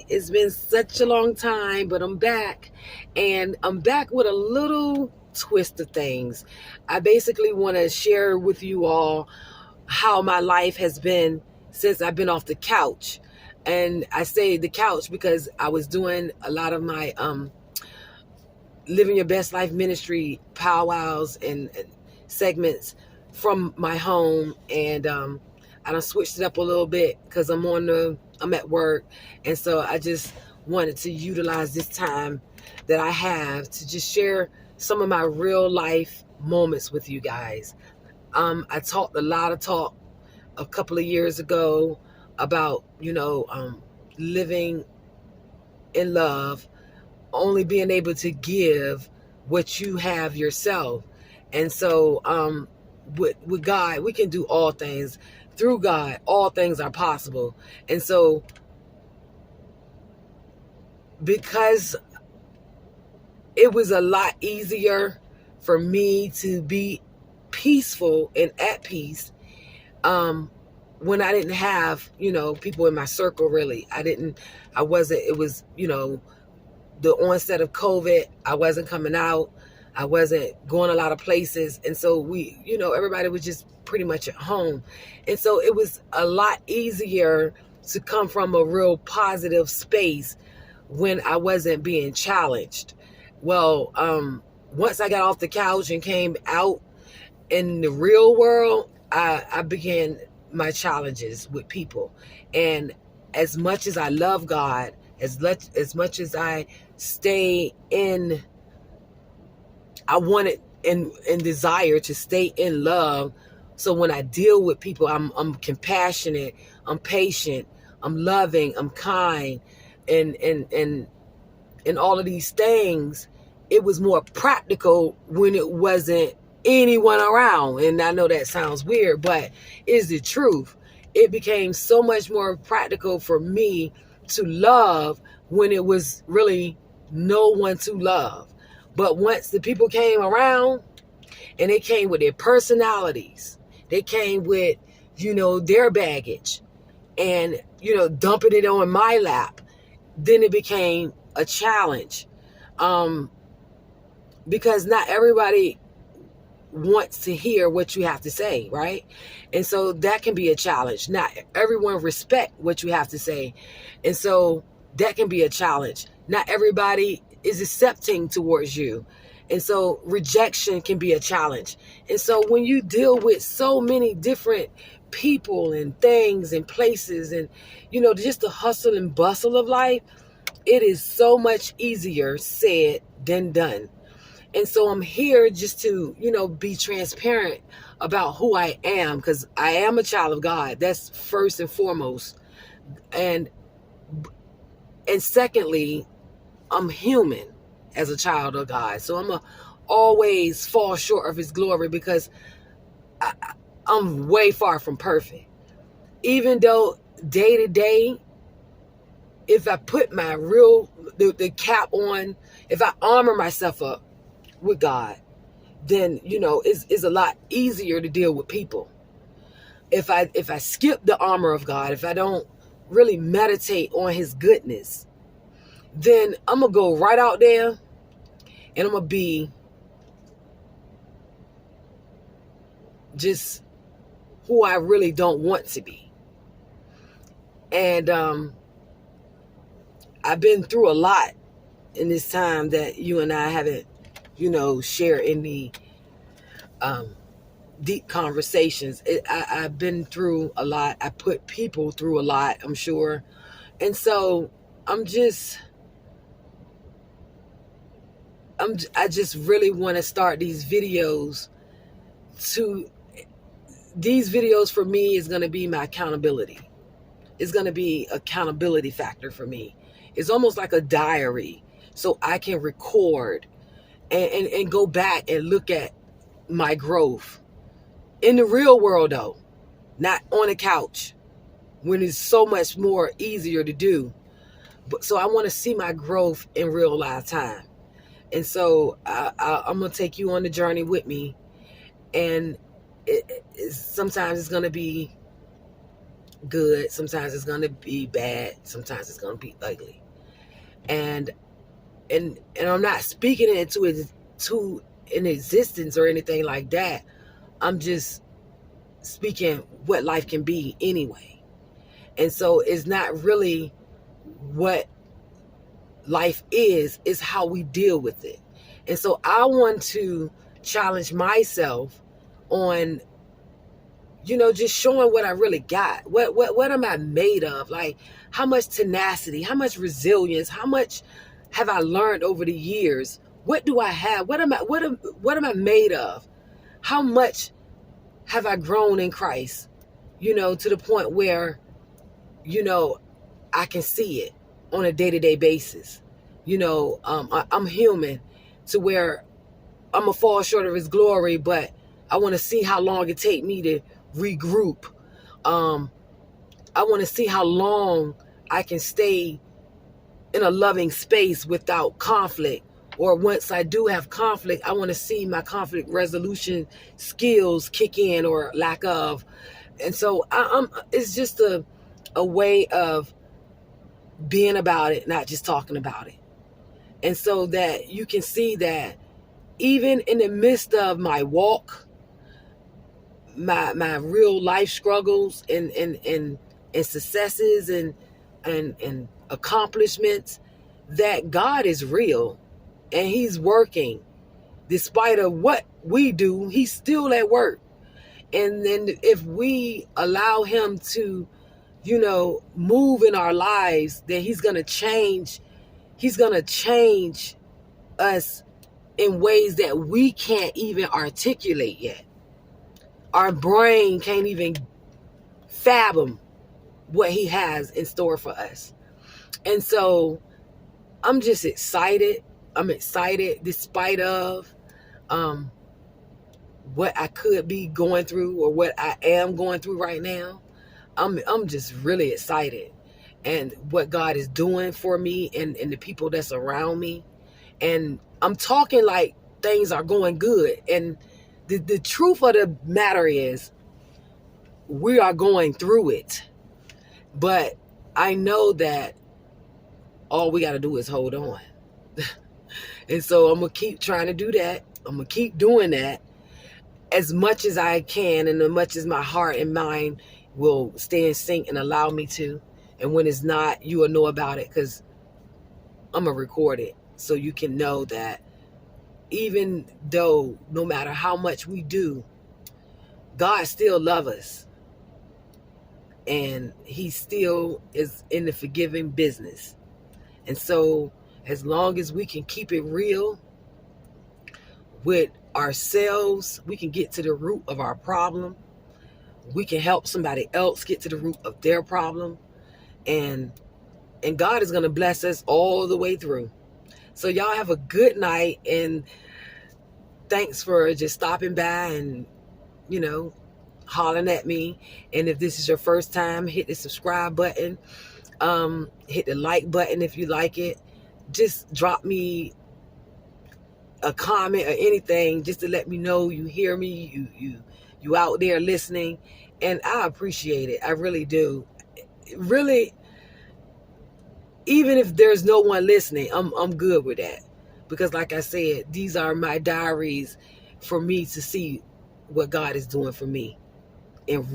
right, it's been such a long time, but I'm back, and I'm back with a little twist of things. I basically want to share with you all how my life has been since I've been off the couch. And I say the couch because I was doing a lot of my living your best life ministry powwows and segments from my home, and I done switched it up a little bit because I'm at work, and so I just wanted to utilize this time that I have to just share some of my real life moments with you guys. I talked a lot of talk a couple of years ago about living in love, only being able to give what you have yourself. And so with God, we can do all things. Through God, all things are possible. And so because it was a lot easier for me to be peaceful and at peace when I didn't have, people in my circle, really. It was, the onset of COVID, I wasn't coming out. I wasn't going a lot of places. And so everybody was just pretty much at home. And so it was a lot easier to come from a real positive space when I wasn't being challenged. Well, once I got off the couch and came out in the real world, I began my challenges with people. And as much as I love God, as much as I I wanted and desire to stay in love. So when I deal with people, I'm compassionate, I'm patient, I'm loving, I'm kind, and all of these things. It was more practical when it wasn't anyone around. And I know that sounds weird, but it's the truth. It became so much more practical for me to love when it was really no one to love. But once the people came around, and they came with their personalities, they came with, their baggage, and, dumping it on my lap, then it became a challenge. Because not everybody wants to hear what you have to say, right? And so that can be a challenge. Not everyone respect what you have to say. And so that can be a challenge. Not everybody is accepting towards you. And so rejection can be a challenge. And so when you deal with so many different people and things and places and, just the hustle and bustle of life, it is so much easier said than done. And so I'm here just to, be transparent about who I am, because I am a child of God. That's first and foremost. And secondly, I'm human as a child of God. So I'm always fall short of his glory, because I'm way far from perfect. Even though day to day, if I put my the cap on, if I armor myself up with God, then it's a lot easier to deal with people. If I skip the armor of God, if I don't really meditate on his goodness, then I'm gonna go right out there and I'm gonna be just who I really don't want to be. And I've been through a lot in this time that you and I haven't share any deep conversations. I've been through a lot. I put people through a lot, I'm sure. And so I just really want to start these videos. These videos for me is going to be my accountability. It's going to be accountability factor for me. It's almost like a diary, so I can record and go back and look at my growth in the real world, though, not on a couch, when it's so much more easier to do. But so I want to see my growth in real life time. And so I'm going to take you on the journey with me. And sometimes it's going to be good, sometimes it's going to be bad, sometimes it's going to be ugly. And I'm not speaking it to an existence or anything like that. I'm just speaking what life can be anyway. And so it's not really what life is, it's how we deal with it. And so I want to challenge myself on, just showing what I really got. What am I made of? Like, how much tenacity, how much resilience, how much have I learned over the years? What do I have? What am I made of? How much have I grown in Christ? To the point where, I can see it on a day-to-day basis. I'm human to where I'm going to fall short of his glory, but I want to see how long it take me to regroup. I want to see how long I can stay in a loving space without conflict. Or once I do have conflict, I want to see my conflict resolution skills kick in or lack of. And so it's just a way of being about it, not just talking about it. And so that you can see that even in the midst of my walk, my real life struggles and successes and accomplishments, that God is real and he's working. Despite of what we do, he's still at work. And then if we allow him to, move in our lives, then he's going to change us in ways that we can't even articulate yet. Our brain can't even fathom what he has in store for us. And so I'm just excited. I'm excited despite of what I could be going through or what I am going through right now. I'm just really excited and what God is doing for me and the people that's around me. And I'm talking like things are going good. And the truth of the matter is we are going through it. But I know that all we got to do is hold on. And so I'm going to keep trying to do that. I'm going to keep doing that as much as I can and as much as my heart and mind will stay in sync and allow me to. And when it's not, you will know about it because I'm going to record it so you can know that even though no matter how much we do, God still loves us. And he still is in the forgiving business. And so as long as we can keep it real with ourselves, we can get to the root of our problem. We can help somebody else get to the root of their problem. And God is going to bless us all the way through. So y'all have a good night. And thanks for just stopping by and, hollering at me. And if this is your first time, hit the subscribe button. Hit the like button if you like it. Just drop me a comment or anything just to let me know you hear me, you out there listening. And I appreciate it. I really do. Really, even if there's no one listening, I'm good with that. Because like I said, these are my diaries for me to see what God is doing for me. And